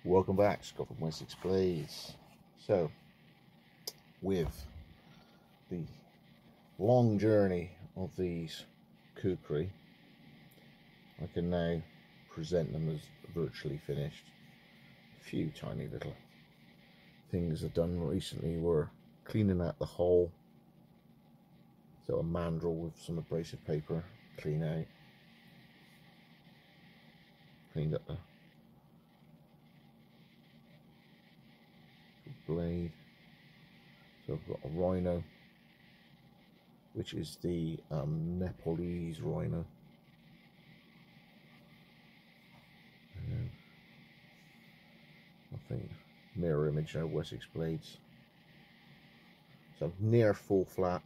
Welcome back, Scott from Wessex Blades. So, with the long journey of these kukri, I can now present them as virtually finished. A few tiny little things I've done recently were cleaning out the hole, so a mandrel with some abrasive paper, clean out, cleaned up the blade. So I've got a rhino, which is the Nepalese rhino, and I think mirror image now, Wessex Blades. So near full flat,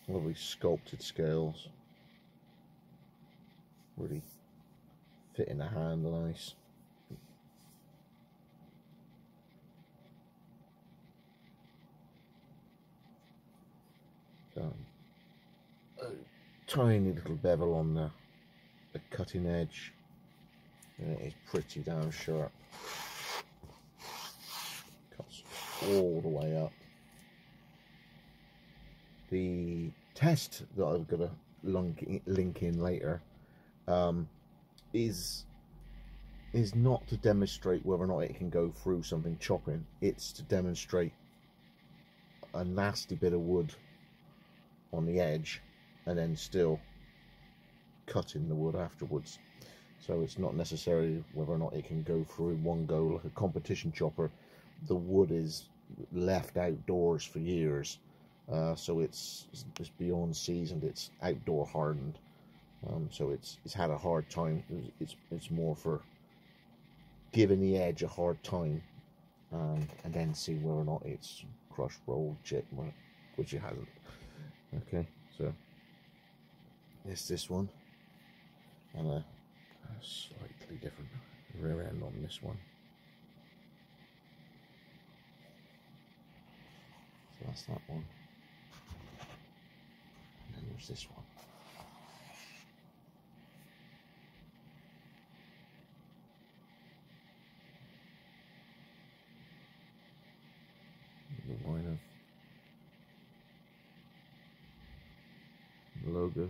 lovely sculpted scales, really fit in the hand nice. A tiny little bevel on the cutting edge, and it is pretty damn sharp. Cuts all the way up. The test that I've got to link in later is not to demonstrate whether or not it can go through something chopping. It's to demonstrate a nasty bit of wood on the edge and then still cutting the wood afterwards. So it's not necessarily whether or not it can go through one go like a competition chopper. The wood is left outdoors for years, so it's beyond seasoned. It's outdoor hardened, so it's had a hard time. It's more for giving the edge a hard time, and then see whether or not it's crushed, rolled, chipped, which it hasn't. Okay, so it's this one, and a slightly different rear end on this one. So that's that one, and then there's this one. The rhino logo.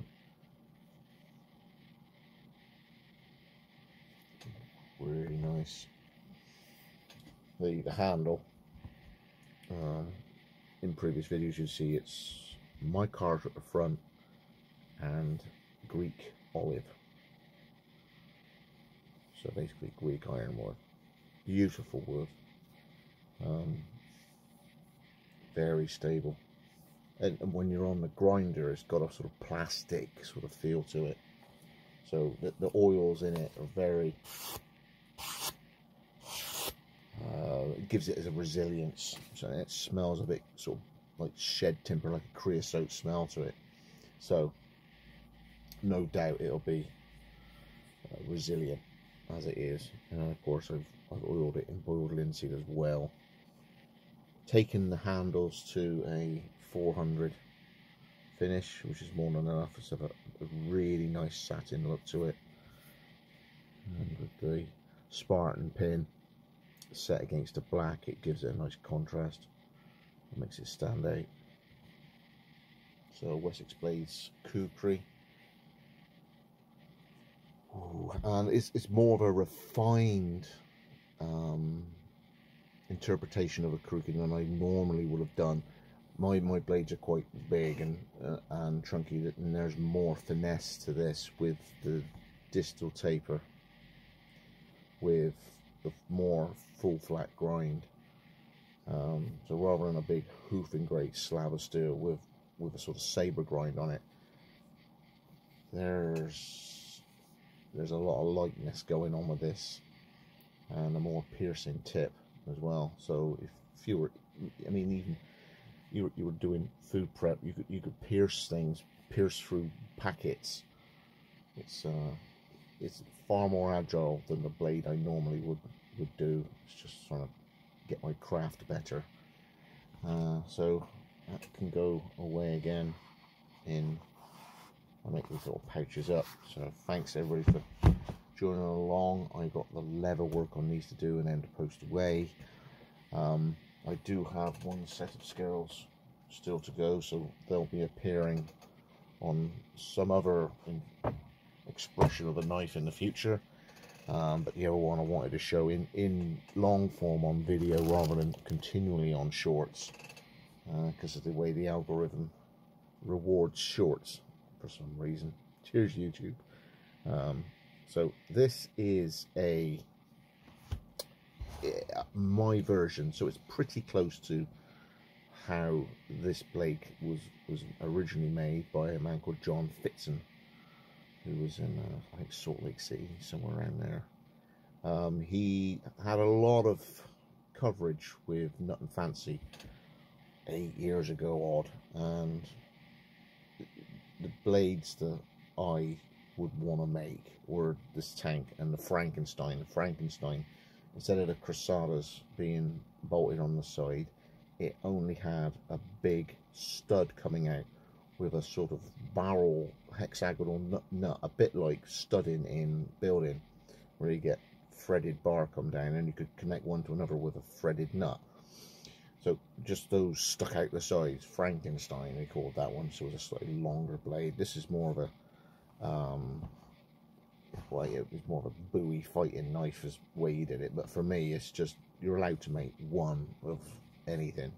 Really nice. The handle, in previous videos you see it's micarta at the front and Greek olive, so basically Greek ironwood. Beautiful wood, very stable, and when you're on the grinder it's got a sort of plastic sort of feel to it, so the oils in it are very it gives it as a resilience. So it smells a bit sort of like shed timber, like a creosote smell to it, so no doubt it'll be resilient as it is. And of course I've oiled it in boiled linseed as well. Taken the handles to a 400 finish, which is more than enough. It's got a really nice satin look to it, and with the Spartan pin set against the black, it gives it a nice contrast. It makes it stand out. So Wessex Blades Kukri. Ooh, and it's more of a refined interpretation of a kukri than I normally would have done. My blades are quite big and trunky, and there's more finesse to this with the distal taper, with the more full flat grind. So rather than a big hoofing great slab of steel with a sort of saber grind on it, there's a lot of lightness going on with this, and a more piercing tip as well. So if you were, I mean, even you were doing food prep, you could pierce things, pierce through packets. It's far more agile than the blade I normally would do. It's just trying to get my craft better. So that can go away again in, I make these little pouches up. So thanks everybody for journeying along. I got the leather work on these to do and then to post away. I do have one set of scales still to go, so they'll be appearing on some other expression of the knife in the future. But the other one I wanted to show in long form on video rather than continually on shorts, because of the way the algorithm rewards shorts for some reason. Cheers, YouTube. So this is my version, so it's pretty close to how this blade was originally made by a man called John Fitzen, who was in I think Salt Lake City, somewhere around there. He had a lot of coverage with Nut and Fancy 8 years ago odd, and the blades that I would want to make were this tank and the Frankenstein. The Frankenstein, instead of the crusadas being bolted on the side, it only had a big stud coming out with a sort of barrel hexagonal nut, a bit like studding in building, where you get threaded bar come down and you could connect one to another with a threaded nut. So just those stuck out the sides. Frankenstein, they called that one. So it was a slightly longer blade. This is more of a well, it was more of a Bowie fighting knife is the way he did it. But for me, it's just, you're allowed to make one of anything.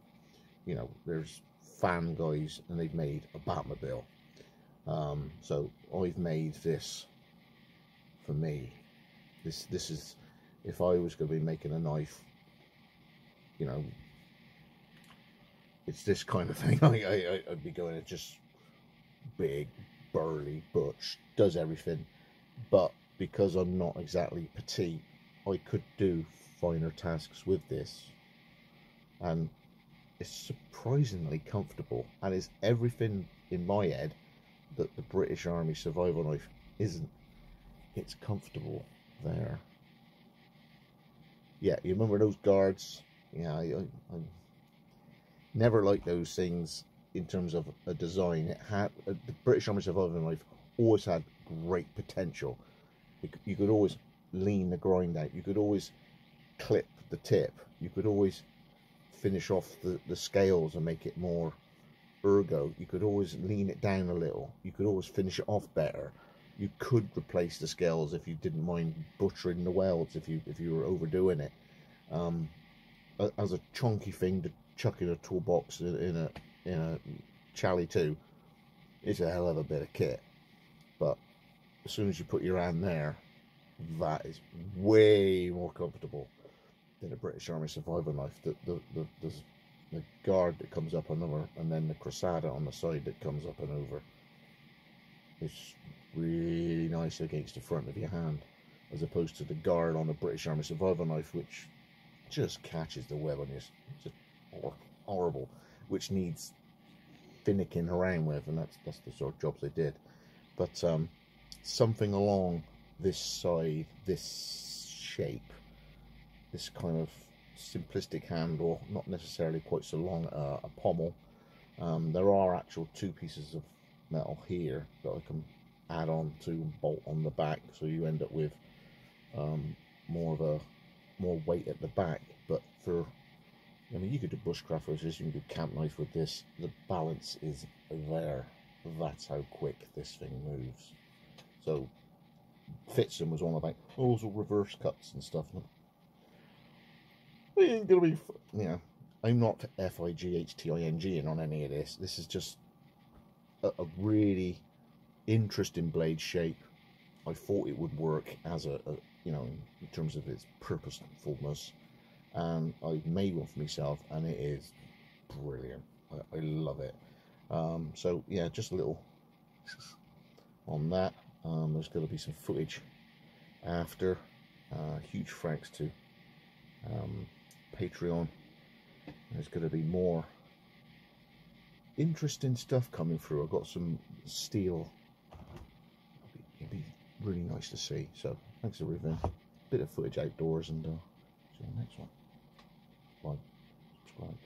You know, there's fan guys and they've made a Batmobile. So I've made this for me. This is, if I was going to be making a knife, you know, it's this kind of thing. I'd be going, it's just big, burly, butch, does everything. But because I'm not exactly petite, I could do finer tasks with this, and it's surprisingly comfortable, and it's everything in my head that the British Army survival knife isn't. It's comfortable there. Yeah, you remember those guards? Yeah, I never liked those things in terms of a design. It had the British Army survival knife always had great potential. You could always lean the grind out. You could always clip the tip. You could always finish off the scales and make it more ergo. You could always lean it down a little. You could always finish it off better. You could replace the scales if you didn't mind butchering the welds, if you were overdoing it. As a chunky thing to chuck in a toolbox in a Chally 2, it's a hell of a bit of kit. But as soon as you put your hand there, that is way more comfortable than a British Army survival knife. There's the guard that comes up and over, and then the crusada on the side that comes up and over. It's really nice against the front of your hand, as opposed to the guard on the British Army survival knife, which just catches the web on you. It's just horrible, which needs finicking around with, and that's the sort of jobs they did. But something along this side, this shape, this kind of simplistic handle, not necessarily quite so long a pommel. There are actual two pieces of metal here that I can add on to and bolt on the back, so you end up with more weight at the back. But for, I mean, you could do bushcraft with this, you can do camp knife with this. The balance is there. That's how quick this thing moves. So Fitzen was on about all reverse cuts and stuff. It ain't gonna be, you know, I'm not FIGHTING on any of this. This is just a really interesting blade shape. I thought it would work as a you know, in terms of its purposefulness, and I've made one for myself, and it is brilliant. I love it. So yeah, just a little on that. There's going to be some footage after. Huge thanks to Patreon. There's going to be more interesting stuff coming through. I've got some steel. It'd be really nice to see. So thanks everything. Bit of footage outdoors, and see you in the next one. Bye. Subscribe.